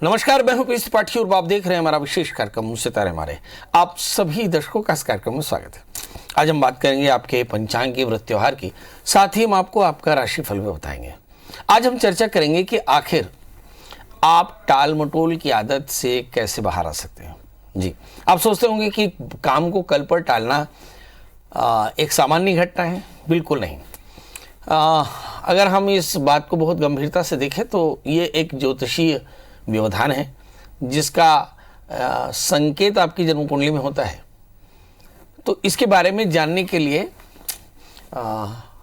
नमस्कार, मैं हूं पीएस त्रिपाठी और आप देख रहे हैं हमारा विशेष कार्यक्रम सितारे हमारे। आप सभी दर्शकों का इस कार्यक्रम में स्वागत है। आज हम बात करेंगे आपके पंचांग की, व्रत त्योहार की, साथ ही हम आपको आपका राशिफल भी बताएंगे। आज हम चर्चा करेंगे कि आखिर आप टाल मटोल की आदत से कैसे बाहर आ सकते हैं। जी, आप सोचते होंगे कि काम को कल पर टालना एक सामान्य घटना है। बिल्कुल नहीं। अगर हम इस बात को बहुत गंभीरता से देखें तो ये एक ज्योतिषीय व्यवधान है जिसका संकेत आपकी जन्म कुंडली में होता है। तो इसके बारे में जानने के लिए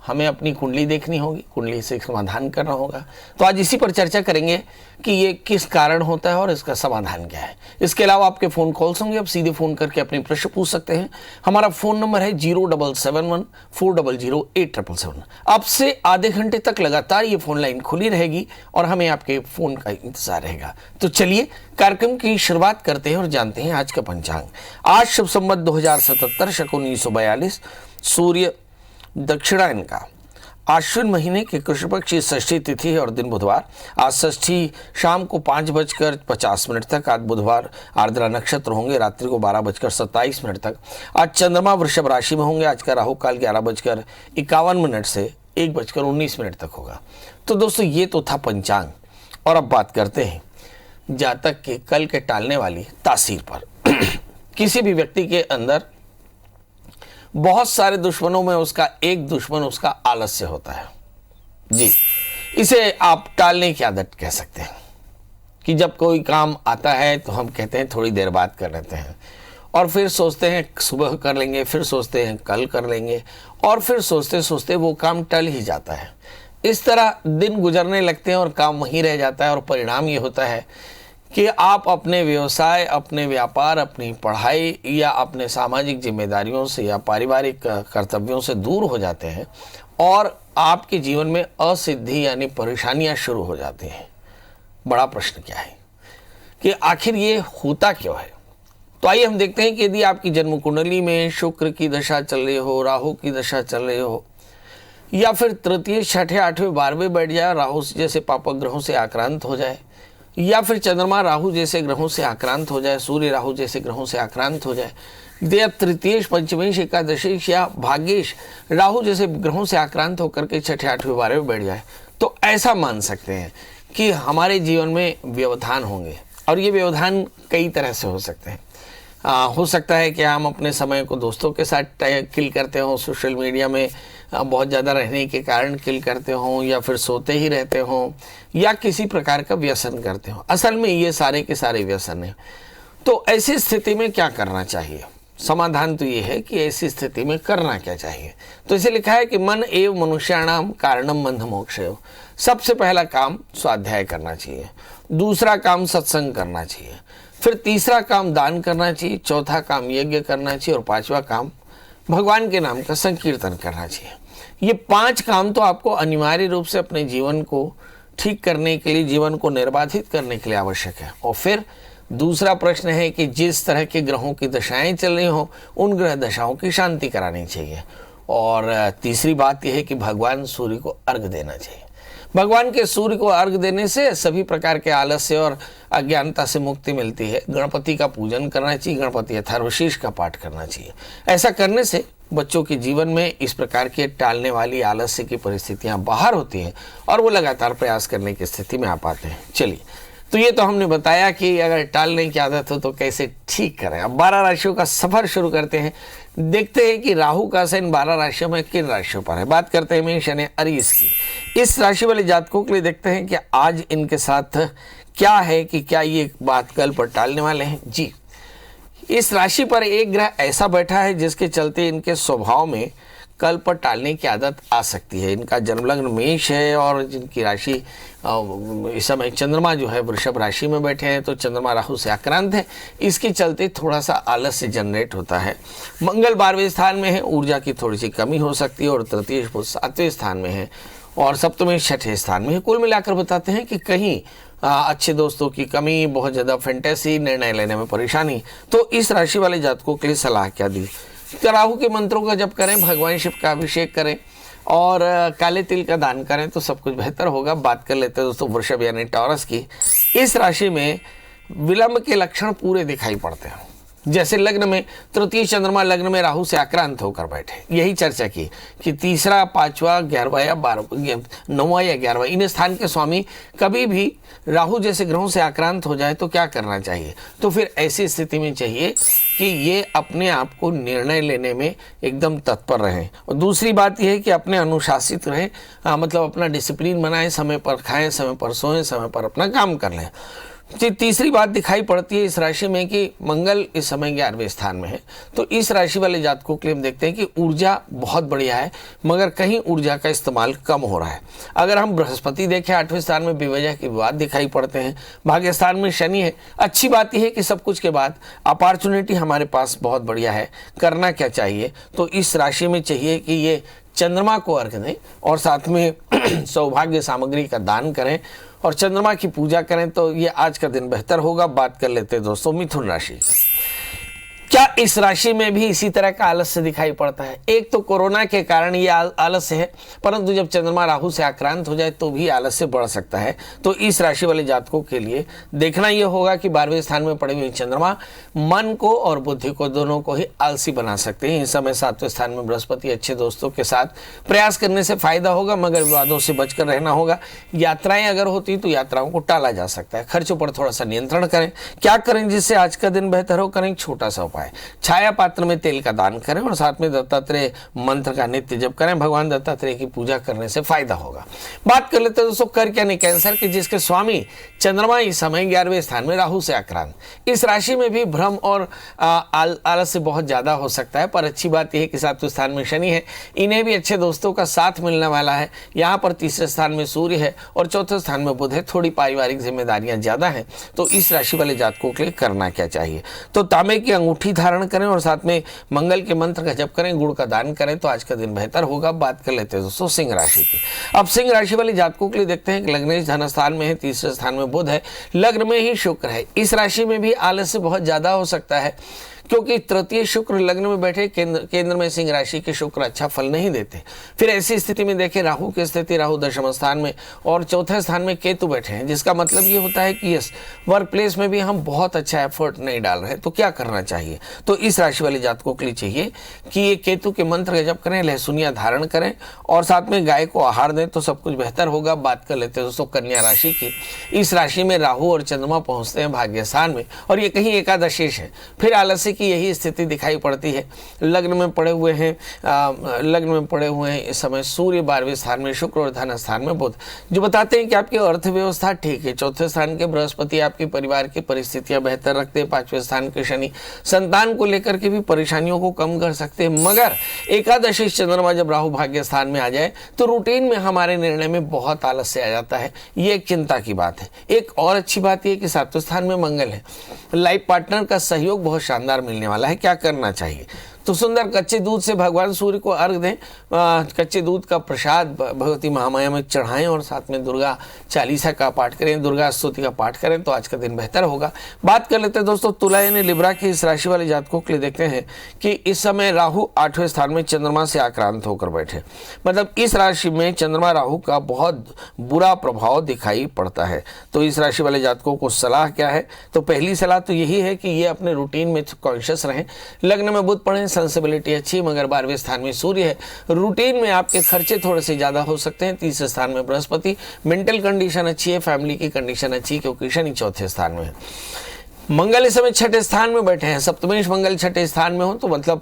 हमें अपनी कुंडली देखनी होगी, कुंडली से समाधान करना होगा। तो आज इसी पर चर्चा करेंगे कि ये किस कारण होता है और इसका समाधान क्या है। इसके अलावा आपके फ़ोन कॉल्स होंगे, आप सीधे फ़ोन करके अपने प्रश्न पूछ सकते हैं। हमारा फ़ोन नंबर है 0771400877। आपसे आधे घंटे तक लगातार ये फ़ोन लाइन खुली रहेगी और हमें आपके फ़ोन का इंतज़ार रहेगा। तो चलिए कार्यक्रम की शुरुआत करते हैं और जानते हैं आज का पंचांग। आज शुभ संवत 2077 शक 1942, सूर्य दक्षिणायन का, आश्विन महीने के कृष्ण पक्ष की षष्ठी तिथि है और दिन बुधवार। आज षष्ठी शाम को 5:50 तक। आज बुधवार आर्द्रा नक्षत्र होंगे रात्रि को 12:27 तक। आज चंद्रमा वृषभ राशि में होंगे। आज का राहु काल 11:51 से 1:19 तक होगा। तो दोस्तों ये तो था पंचांग और अब बात करते हैं जातक के कल के टालने वाली तासीर पर। किसी भी व्यक्ति के अंदर बहुत सारे दुश्मनों में उसका एक दुश्मन उसका आलस्य होता है। जी, इसे आप टालने की आदत कह सकते हैं कि जब कोई काम आता है तो हम कहते हैं थोड़ी देर बाद कर लेते हैं और फिर सोचते हैं सुबह कर लेंगे, फिर सोचते हैं कल कर लेंगे और फिर सोचते सोचते वो काम टल ही जाता है। इस तरह दिन गुजरने लगते हैं और काम वहीं रह जाता है और परिणाम ये होता है कि आप अपने व्यवसाय, अपने व्यापार, अपनी पढ़ाई या अपने सामाजिक जिम्मेदारियों से या पारिवारिक कर्तव्यों से दूर हो जाते हैं और आपके जीवन में असिद्धि यानी परेशानियां शुरू हो जाती हैं। बड़ा प्रश्न क्या है कि आखिर ये होता क्यों है। तो आइए हम देखते हैं कि यदि आपकी जन्म कुंडली में शुक्र की दशा चल रही हो, राहु की दशा चल रही हो या फिर तृतीय, छठे, आठवें, 12वें बैठ जाए, राहु जैसे पापक ग्रहों से आक्रांत हो जाए या फिर चंद्रमा राहु जैसे ग्रहों से आक्रांत हो जाए, सूर्य राहु जैसे ग्रहों से आक्रांत हो जाए, या तृतीयेश, पंचमेश, एकादशेश या भाग्येश राहु जैसे ग्रहों से आक्रांत होकर के छठे, आठवें, 12वें बैठ जाए, तो ऐसा मान सकते हैं कि हमारे जीवन में व्यवधान होंगे। और ये व्यवधान कई तरह से हो सकते हैं। हो सकता है कि हम अपने समय को दोस्तों के साथ किल करते हों, सोशल मीडिया में बहुत ज़्यादा रहने के कारण किल करते हों, या फिर सोते ही रहते हों, या किसी प्रकार का व्यसन करते हों। असल में ये सारे के सारे व्यसन हैं। तो ऐसी स्थिति में क्या करना चाहिए? समाधान तो ये है कि ऐसी स्थिति में करना क्या चाहिए। तो इसे लिखा है कि मन एव मनुष्याणाम कारणम बंध मोक्षयो। सबसे पहला काम स्वाध्याय करना चाहिए, दूसरा काम सत्संग करना चाहिए, फिर तीसरा काम दान करना चाहिए, चौथा काम यज्ञ करना चाहिए और पांचवा काम भगवान के नाम का संकीर्तन करना चाहिए। ये 5 काम तो आपको अनिवार्य रूप से अपने जीवन को ठीक करने के लिए, जीवन को निर्बाधित करने के लिए आवश्यक है। और फिर दूसरा प्रश्न है कि जिस तरह के ग्रहों की दशाएं चल रही हों उन ग्रह दशाओं की शांति करानी चाहिए। और तीसरी बात यह है कि भगवान सूर्य को अर्घ देना चाहिए। भगवान के सूर्य को अर्घ देने से सभी प्रकार के आलस्य और अज्ञानता से मुक्ति मिलती है। गणपति का पूजन करना चाहिए, गणपति अथर्वशीर्ष का पाठ करना चाहिए। ऐसा करने से बच्चों के जीवन में इस प्रकार के टालने वाली आलस्य की परिस्थितियां बाहर होती हैं और वो लगातार प्रयास करने की स्थिति में आ पाते हैं। चलिए, तो ये तो हमने बताया कि अगर टालने की आदत हो तो कैसे ठीक करें। अब 12 राशियों का सफर शुरू करते हैं। देखते हैं कि राहु का असन 12 राशियों में किन राशियों पर है। बात करते हैं मेष यानी अरीस की। इस राशि वाले जातकों के लिए देखते हैं कि आज इनके साथ क्या है, कि क्या ये बात कल पर टालने वाले हैं। जी, इस राशि पर एक ग्रह ऐसा बैठा है जिसके चलते इनके स्वभाव में कल पर टालने की आदत आ सकती है। इनका जन्मलग्न मेष है और जिनकी राशि इस समय चंद्रमा जो है वृषभ राशि में बैठे हैं, तो चंद्रमा राहु से आक्रांत है। इसके चलते थोड़ा सा आलस्य जनरेट होता है। मंगल 12वें स्थान में है, ऊर्जा की थोड़ी सी कमी हो सकती है और तृतीय 7वें स्थान में है और सप्तमेश 6ठे स्थान में है। कुल मिलाकर बताते हैं कि कहीं अच्छे दोस्तों की कमी, बहुत ज़्यादा फैंटेसी, निर्णय लेने में परेशानी। तो इस राशि वाले जातकों के लिए सलाह क्या दी? राहु के मंत्रों का जप करें, भगवान शिव का अभिषेक करें और काले तिल का दान करें तो सब कुछ बेहतर होगा। बात कर लेते हैं दोस्तों वृषभ यानी टॉरस की। इस राशि में विलंब के लक्षण पूरे दिखाई पड़ते हैं। जैसे लग्न में तृतीय चंद्रमा लग्न में राहु से आक्रांत होकर बैठे, यही चर्चा की कि तीसरा, पांचवा, 11वां या 12वां, 9वां या 11वां इन स्थान के स्वामी कभी भी राहु जैसे ग्रहों से आक्रांत हो जाए तो क्या करना चाहिए। तो फिर ऐसी स्थिति में चाहिए कि ये अपने आप को निर्णय लेने में एकदम तत्पर रहें। और दूसरी बात यह है कि अपने अनुशासित रहें, मतलब अपना डिसिप्लिन बनाएं, समय पर खाएं, समय पर सोएं, समय पर अपना काम कर लें। तीसरी बात दिखाई पड़ती है इस राशि में कि मंगल इस समय 11वें स्थान में है। तो इस राशि वाले जातकों के लिए हम देखते हैं कि ऊर्जा बहुत बढ़िया है, मगर कहीं ऊर्जा का इस्तेमाल कम हो रहा है। अगर हम बृहस्पति देखें 8वें स्थान में बेवजह के विवाद दिखाई पड़ते हैं। भाग्य स्थान में शनि है। अच्छी बात यह है कि सब कुछ के बाद अपॉर्चुनिटी हमारे पास बहुत बढ़िया है। करना क्या चाहिए, तो इस राशि में चाहिए कि ये चंद्रमा को अर्घ दें और साथ में सौभाग्य सामग्री का दान करें और चंद्रमा की पूजा करें तो ये आज का दिन बेहतर होगा। बात कर लेते हैं दोस्तों मिथुन राशि की। क्या इस राशि में भी इसी तरह का आलस्य दिखाई पड़ता है? एक तो कोरोना के कारण ये आलस्य है, परंतु जब चंद्रमा राहु से आक्रांत हो जाए तो भी आलस्य बढ़ सकता है। तो इस राशि वाले जातकों के लिए देखना यह होगा कि 12वें स्थान में पड़े हुए चंद्रमा मन को और बुद्धि को दोनों को ही आलसी बना सकते हैं। इस समय 7वें स्थान में बृहस्पति, अच्छे दोस्तों के साथ प्रयास करने से फायदा होगा, मगर विवादों से बचकर रहना होगा। यात्राएं अगर होती तो यात्राओं को टाला जा सकता है। खर्चों पर थोड़ा सा नियंत्रण करें। क्या करें जिससे आज का दिन बेहतर हो? करें छोटा सा उपाय, छाया पात्र में तेल का दान करें और साथ में दत्तात्रेय मंत्र का नित्य जप करें। भगवान दत्तात्रेय की पूजा करने से फायदा होगा। बात कर लेते हैं दोस्तों कर्क यानी कैंसर की, जिसके स्वामी चंद्रमा इस समय 11वें स्थान में राहु से आक्रांत। इस राशि में भी भ्रम और आलस्य बहुत ज्यादा हो सकता है, पर अच्छी बात यह है कि 7वें स्थान में शनि है। इन्हें भी अच्छे दोस्तों का साथ मिलने वाला है। यहाँ पर तीसरे स्थान में सूर्य है और चौथे स्थान में बुध है। थोड़ी पारिवारिक जिम्मेदारियां ज्यादा हैं। तो इस राशि वाले जातकों के लिए करना क्या चाहिए? तो तांबे की अंगूठी धारण करें और साथ में मंगल के मंत्र का जप करें, गुड़ का दान करें तो आज का दिन बेहतर होगा। बात कर लेते हैं दोस्तों सिंह राशि की। अब सिंह राशि वाले जातकों के लिए देखते हैं कि लग्नेश धन स्थान में है, तीसरे स्थान में बुध है, लग्न में ही शुक्र है। इस राशि में भी आलस्य बहुत ज्यादा हो सकता है क्योंकि तृतीय शुक्र लग्न में बैठे, केंद्र में सिंह राशि के शुक्र अच्छा फल नहीं देते। फिर ऐसी स्थिति में देखें राहु की स्थिति, राहु दशम स्थान में और चौथे स्थान में केतु बैठे हैं, जिसका मतलब ये होता है कि यस वर्क प्लेस में भी हम बहुत अच्छा एफर्ट नहीं डाल रहे। तो क्या करना चाहिए? तो इस राशि वाले जातकों के लिए चाहिए कि ये केतु के मंत्र का जप करें, लहसुनिया धारण करें और साथ में गाय को आहार दें तो सब कुछ बेहतर होगा। बात कर लेते हैं दोस्तों कन्या राशि की। इस राशि में राहु और चंद्रमा पहुंचते हैं भाग्य स्थान में और ये कहीं एकादशेष है। फिर आलस्य की यही स्थिति दिखाई पड़ती है। लग्न में पड़े हुए हैं इस समय सूर्य 12वें स्थान में, शुक्र और धन स्थान में बुध, जो बताते हैं कि आपकी अर्थव्यवस्था ठीक है। चौथे स्थान के बृहस्पति आपके परिवार की परिस्थितियां बेहतर रखते हैं। 5वें स्थान के शनि संतान को लेकर के भी परेशानियों को कम कर सकते हैं, मगर एकादशी चंद्रमा जब राहु भाग्य स्थान में आ जाए तो रूटीन में हमारे निर्णय में बहुत आलस्य आ जाता है। ये एक चिंता की बात है। एक और अच्छी बात यह कि 7वें स्थान में मंगल है। लाइफ पार्टनर का सहयोग बहुत शानदार मिलने वाला है। क्या करना चाहिए? तो सुंदर कच्चे दूध से भगवान सूर्य को अर्घ दें। कच्चे दूध का प्रसाद भगवती महामाया में चढ़ाएं और साथ में दुर्गा चालीसा का पाठ करें, दुर्गा स्तुति का पाठ करें तो आज का दिन बेहतर होगा। बात कर लेते हैं दोस्तों तुला यानी लिब्रा की। इस राशि वाले जातकों के लिए देखते हैं कि इस समय राहु 8वें स्थान में चंद्रमा से आक्रांत होकर बैठे, मतलब इस राशि में चंद्रमा राहु का बहुत बुरा प्रभाव दिखाई पड़ता है। तो इस राशि वाले जातकों को सलाह क्या है? तो पहली सलाह तो यही है कि ये अपने रूटीन में कॉन्शियस रहें। लग्न में बुध पढ़ें, सेंसिबिलिटी अच्छी, मगर 12वें स्थान में सूर्य है। रूटीन में आपके खर्चे थोड़े से ज्यादा हो सकते हैं। तीसरे स्थान में बृहस्पति, मेंटल कंडीशन अच्छी है, फैमिली की कंडीशन अच्छी क्योंकि शनि चौथे स्थान में है। मंगल इस समय 6ठे स्थान में बैठे हैं। सप्तमेश मंगल 6ठे स्थान में हो तो मतलब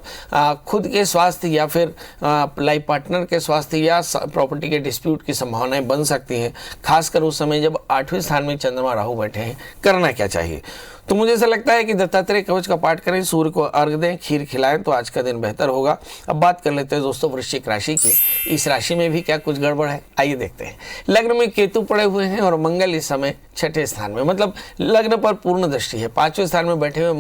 खुद के स्वास्थ्य या फिर लाइफ पार्टनर के स्वास्थ्य या प्रॉपर्टी के डिस्प्यूट की संभावनाएं बन सकती हैं, खासकर उस समय जब 8वें स्थान में चंद्रमा राहु बैठे हैं। करना क्या चाहिए? तो मुझे ऐसा लगता है कि दत्तात्रेय कवच का पाठ करें, सूर्य को अर्घ दें, खीर खिलाएं तो आज का दिन बेहतर होगा। अब बात कर लेते हैं दोस्तों वृश्चिक राशि की। इस राशि में भी क्या कुछ गड़बड़ है? आइए देखते हैं। लग्न में केतु पड़े हुए हैं और मंगल इस समय 6ठे स्थान में, मतलब लग्न पर पूर्ण दृष्टि है। 5वें स्थान में बैठे हुए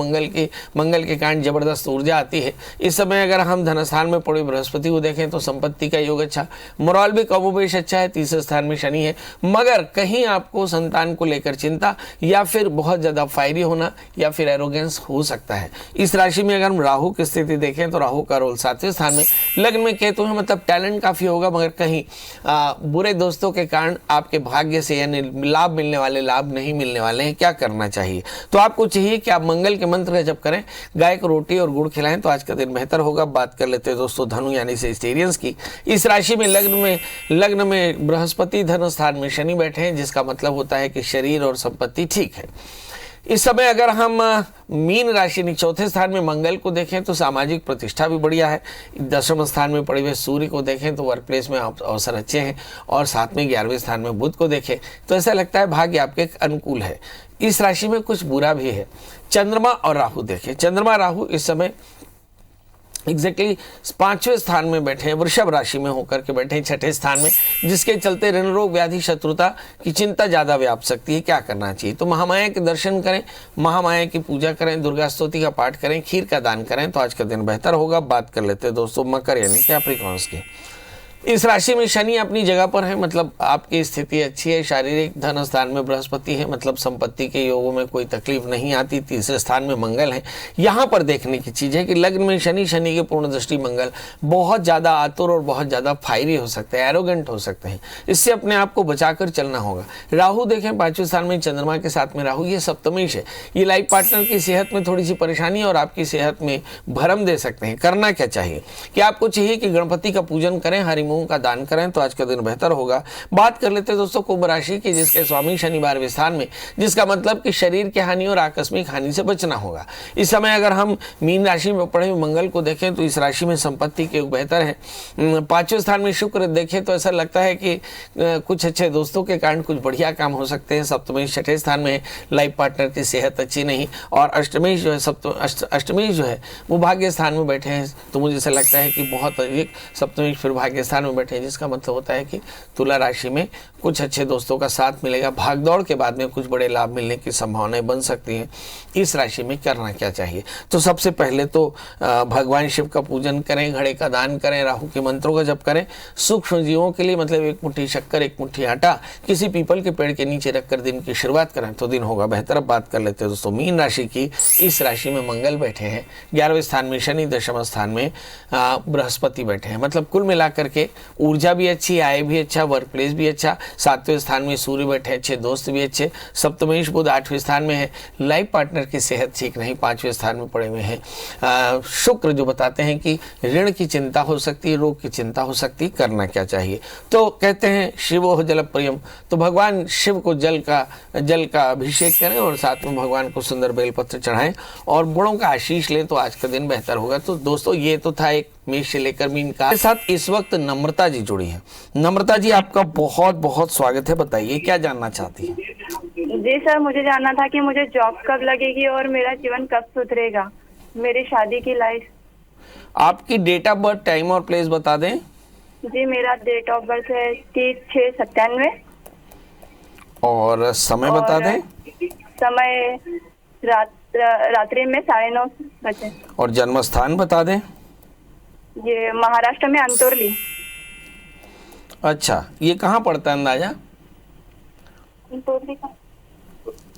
मंगल के कारण जबरदस्त ऊर्जा आती है। इस समय अगर हम धन स्थान में पड़े बृहस्पति को देखें तो संपत्ति का योग अच्छा, मोरल भी कमोबेश अच्छा है। तीसरे स्थान में शनि है, मगर कहीं आपको संतान को लेकर चिंता या फिर बहुत ज्यादा फायरी होने होना या फिर एरोगेंस हो सकता है। इस राशि में अगर हम राहु की स्थिति देखें तो राहु का रोल 7वें स्थान में, लग्न में केतु है, मतलब टैलेंट काफ़ी होगा, मगर कहीं बुरे दोस्तों के कारण आपके भाग्य से यानी लाभ मिलने वाले लाभ नहीं मिलने वाले हैं। क्या करना चाहिए? तो आपको चाहिए कि आप मंगल के मंत्र का जप करें, गाय को रोटी और गुड़ खिलाएं तो आज का दिन बेहतर होगा। बात कर लेते हैं दोस्तों धनु यानी से स्टेरियंस की। इस राशि में लग्न में बृहस्पति धन स्थान में शनि बैठे हैं, जिसका मतलब होता है कि शरीर और संपत्ति ठीक है। इस समय अगर हम मीन राशि यानी चौथे स्थान में मंगल को देखें तो सामाजिक प्रतिष्ठा भी बढ़िया है। 10वें स्थान में पड़े हुए सूर्य को देखें तो वर्क प्लेस में अवसर अच्छे हैं, और साथ में 11वें स्थान में बुध को देखें तो ऐसा लगता है भाग्य आपके अनुकूल है। इस राशि में कुछ बुरा भी है। चंद्रमा और राहु देखें, चंद्रमा राहु इस समय एग्जैक्टली 5वें स्थान में बैठे हैं, वृषभ राशि में होकर के बैठे हैं 6ठे स्थान में, जिसके चलते ऋण रोग व्याधि शत्रुता की चिंता ज़्यादा व्याप सकती है। क्या करना चाहिए? तो महामाया के दर्शन करें, महामाया की पूजा करें, दुर्गा स्तुति का पाठ करें, खीर का दान करें तो आज का दिन बेहतर होगा। बात कर लेते हैं दोस्तों मकर यानी कि कैप्रिकॉर्न्स की। इस राशि में शनि अपनी जगह पर है, मतलब आपकी स्थिति अच्छी है। शारीरिक धन स्थान में बृहस्पति है, मतलब संपत्ति के योगों में कोई तकलीफ नहीं आती। तीसरे स्थान में मंगल है। यहाँ पर देखने की चीज़ है कि लग्न में शनि की पूर्ण दृष्टि मंगल बहुत ज़्यादा आतुर और बहुत ज़्यादा फायरी हो सकते हैं, एरोगेंट हो सकते हैं। इससे अपने आप को बचाकर चलना होगा। राहु देखें 5वें स्थान में चंद्रमा के साथ में राहु, ये सप्तमेश है। ये लाइफ पार्टनर की सेहत में थोड़ी सी परेशानी और आपकी सेहत में भरम दे सकते हैं। करना क्या चाहिए कि आपको चाहिए कि गणपति का पूजन करें, हरि मूंग का दान करें तो आज का दिन बेहतर होगा। बात कर लेते हैं दोस्तों कुंभ राशि की, जिसके स्वामी शनि 12वें स्थान में, जिसका मतलब कि शरीर की हानि और आकस्मिक हानि से बचना होगा। इस समय अगर हम मीन राशि में पड़े हुए मंगल को देखें तो इस राशि में संपत्ति के योग बेहतर है। 5वें स्थान में शुक्र देखें तो ऐसा लगता है कि कुछ अच्छे दोस्तों के कारण कुछ बढ़िया काम हो सकते हैं। सप्तमेश 6ठे स्थान में लाइफ पार्टनर की सेहत अच्छी नहीं, और अष्टमेश जो है अष्टमेश जो है वो भाग्य स्थान में बैठे हैं। तो मुझे ऐसा लगता है कि बहुत अधिक सप्तमेश फिर भाग्य स्थान में बैठे हैं, जिसका मतलब होता है कि तुला राशि में कुछ अच्छे दोस्तों का साथ मिलेगा। भागदौड़ के बाद में कुछ बड़े लाभ मिलने की संभावनाएं बन सकती हैं। इस राशि में करना क्या चाहिए? तो सबसे पहले तो भगवान शिव का पूजन करें, घड़े का दान करें, राहु के मंत्रों का जप करें। सूक्ष्म जीवों के लिए मतलब 1 मुट्ठी शक्कर 1 मुट्ठी आटा किसी पीपल के पेड़ के नीचे रखकर दिन की शुरुआत करें तो दिन होगा बेहतर। अब बात कर लेते हैं दोस्तों मीन राशि की। इस राशि में मंगल बैठे हैं, 11वें स्थान में शनि, 10वें स्थान में बृहस्पति बैठे हैं। मतलब कुल मिलाकर के ऊर्जा भी अच्छी, आय भी अच्छा, वर्क प्लेस भी अच्छा। 7वें स्थान में सूर्य बैठे, अच्छे दोस्त भी अच्छे। सप्तमेश बुध 8वें स्थान में है। लाइफ पार्टनर की सेहत ठीक नहीं, 5वें स्थान में पड़े हुए हैं। शुक्र जो बताते हैं कि ऋण की चिंता हो सकती है, रोग की चिंता हो सकती है। करना क्या चाहिए? तो कहते हैं शिवो जल प्रियम, तो भगवान शिव को जल का अभिषेक करें और साथ में भगवान को सुंदर बेलपत्र चढ़ाएं और बड़ों का आशीष लें तो आज का दिन बेहतर होगा। तो दोस्तों ये तो था एक मेष से लेकर मीन का। साथ इस वक्त नम्रता जी जुड़ी है। नम्रता जी आपका बहुत बहुत स्वागत है, बताइए क्या जानना चाहती हैं? जी सर, मुझे जानना था कि मुझे जॉब कब लगेगी और मेरा जीवन कब सुधरेगा, मेरी शादी की लाइफ। आपकी डेट ऑफ बर्थ, टाइम और प्लेस बता दें। जी मेरा डेट ऑफ बर्थ है 30/6/97 और समय बता दें। समय रात्रि में 9:30 बजे। और जन्म स्थान बता दें। ये महाराष्ट्र में अंतोरली। अच्छा, ये कहाँ पड़ता है अंदाजा?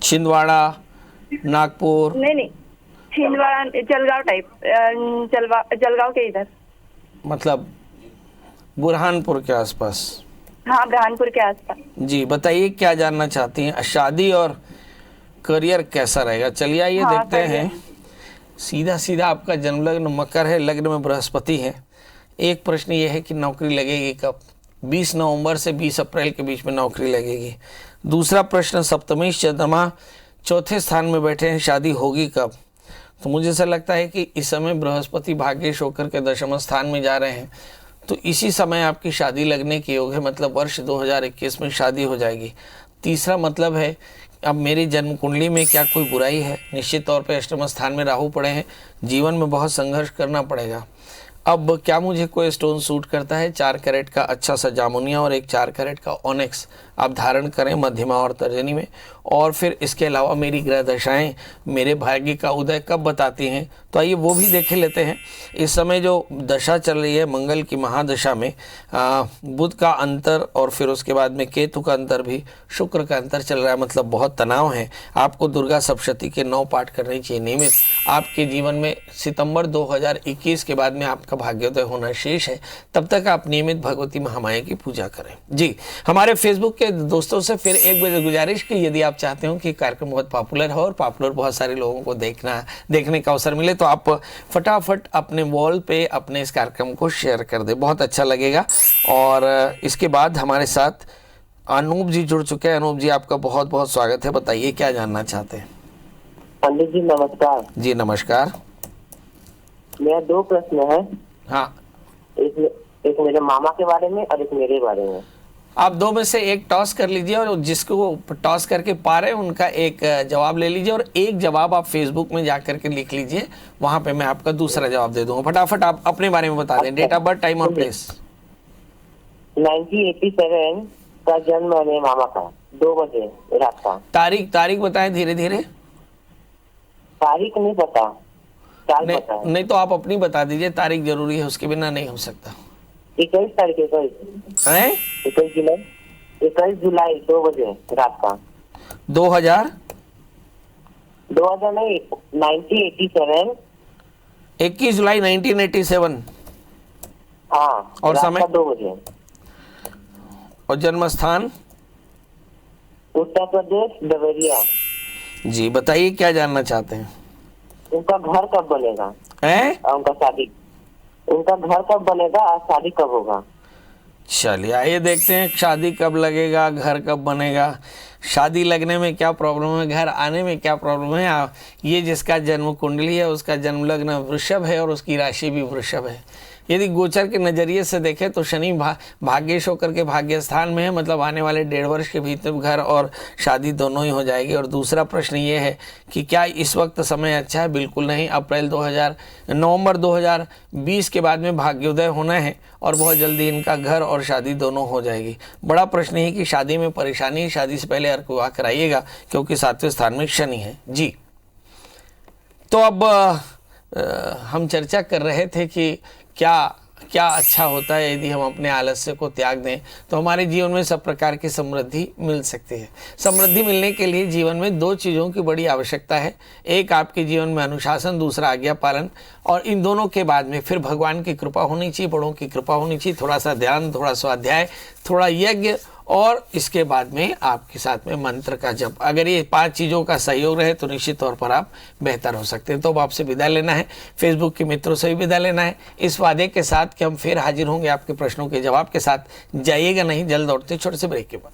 छिंदवाड़ा, नागपुर? नहीं, छिंदवाड़ा जलगांव टाइप, जलगांव के इधर, मतलब बुरहानपुर के आसपास। हाँ, बुरहानपुर के आसपास। जी बताइए क्या जानना चाहती हैं? शादी और करियर कैसा रहेगा? चलिए आइए देखते हैं। सीधा आपका जन्म लग्न मकर है, लग्न में बृहस्पति है। एक प्रश्न ये है कि नौकरी लगेगी कब? 20 नवंबर से 20 अप्रैल के बीच में नौकरी लगेगी। दूसरा प्रश्न, सप्तमेश चंद्रमा 4थे स्थान में बैठे हैं, शादी होगी कब? तो मुझे ऐसा लगता है कि इस समय बृहस्पति भाग्येश होकर के 10वें स्थान में जा रहे हैं, तो इसी समय आपकी शादी लगने के योग है, मतलब वर्ष 2021 में शादी हो जाएगी। तीसरा मतलब है अब मेरी जन्म कुंडली में क्या कोई बुराई है? निश्चित तौर पे 8वें स्थान में राहु पड़े हैं, जीवन में बहुत संघर्ष करना पड़ेगा। अब क्या मुझे कोई स्टोन सूट करता है? 4 कैरेट का अच्छा सा जामुनिया और एक 4 कैरेट का ऑनिक्स आप धारण करें मध्यमा और तर्जनी में। और फिर इसके अलावा मेरी ग्रह दशाएं मेरे भाग्य का उदय कब बताती हैं, तो आइए वो भी देख लेते हैं। इस समय जो दशा चल रही है मंगल की महादशा में बुध का अंतर और फिर उसके बाद में केतु का अंतर भी, शुक्र का अंतर चल रहा है, मतलब बहुत तनाव है। आपको दुर्गा सप्तशती के 9 पाठ करने चाहिए नियमित। आपके जीवन में सितंबर 2021 के बाद में आपका भाग्योदय होना शेष है, तब तक आप नियमित भगवती महामाया की पूजा करें। जी, हमारे फेसबुक के दोस्तों से फिर एक बार गुजारिश कि यदि आप चाहते हो कि कार्यक्रम बहुत पॉपुलर हो और पॉपुलर बहुत सारे लोगों को देखने का अवसर मिले, तो आप फटाफट अपने वॉल पे अपने इस कार्यक्रम को शेयर कर दें, बहुत अच्छा लगेगा। और इसके बाद हमारे साथ अनूप जी जुड़ चुके हैं। अनूप जी, आपका बहुत बहुत स्वागत है। बताइए क्या जानना चाहते हैं? पंडित जी नमस्कार। जी नमस्कार। मेरा 2 प्रश्न है। हाँ, एक मेरे मामा के बारे में और एक मेरे बारे में। आप 2 में से एक टॉस कर लीजिए और जिसको टॉस करके पा रहे हैं उनका एक जवाब ले लीजिए, और एक जवाब आप फेसबुक में जाकर के लिख लीजिए, वहां पे मैं आपका दूसरा जवाब दे दूंगा। फटाफट आप अपने बारे में बता दें, डेट ऑफ बर्थ, टाइम और प्लेस। 1987 का जन्म है मेरे मामा का, 2 बजे रात का। तारीख बताएं धीरे धीरे। तारीख नहीं पता, साल पता है। नहीं तो आप अपनी बता दीजिए, तारीख जरूरी है, उसके बिना नहीं हो सकता। 21 तारीख, 21 जुलाई 2 बजे रात का। 2000 नहीं, 1987। 21 जुलाई 1987। हाँ, और समय? 2 बजे। और जन्म स्थान? उत्तर प्रदेश, देवरिया। जी बताइए क्या जानना चाहते हैं? उनका घर कब बनेगा हैं? उनका घर कब बनेगा और शादी कब होगा? चलिए आइए देखते हैं शादी कब लगेगा, घर कब बनेगा। शादी लगने में क्या प्रॉब्लम है, घर आने में क्या प्रॉब्लम है। ये जिसका जन्म कुंडली है उसका जन्म लग्न वृषभ है और उसकी राशि भी वृषभ है। यदि गोचर के नज़रिए से देखें तो शनि भाग्येश होकर के भाग्य स्थान में है, मतलब आने वाले 1.5 वर्ष के भीतर घर और शादी दोनों ही हो जाएगी। और दूसरा प्रश्न ये है कि क्या इस वक्त समय अच्छा है? बिल्कुल नहीं। नवंबर 2020 के बाद में भाग्योदय होना है और बहुत जल्दी इनका घर और शादी दोनों हो जाएगी। बड़ा प्रश्न है कि शादी में परेशानी है, शादी से पहले अर्क विवाह कराइएगा क्योंकि 7वें स्थान में शनि है। जी, तो अब हम चर्चा कर रहे थे कि क्या अच्छा होता है यदि हम अपने आलस्य को त्याग दें तो हमारे जीवन में सब प्रकार की समृद्धि मिल सकती है। समृद्धि मिलने के लिए जीवन में 2 चीज़ों की बड़ी आवश्यकता है, एक आपके जीवन में अनुशासन, दूसरा आज्ञा पालन। और इन दोनों के बाद में फिर भगवान की कृपा होनी चाहिए, बड़ों की कृपा होनी चाहिए, थोड़ा सा ध्यान, थोड़ा स्वाध्याय, थोड़ा यज्ञ, और इसके बाद में आपके साथ में मंत्र का जप। अगर ये 5 चीज़ों का सहयोग रहे तो निश्चित तौर पर आप बेहतर हो सकते हैं। तो अब आपसे विदा लेना है, फेसबुक के मित्रों से भी विदा लेना है, इस वादे के साथ कि हम फिर हाजिर होंगे आपके प्रश्नों के जवाब के साथ। जाइएगा नहीं, जल्द लौटते छोटे से ब्रेक के बाद।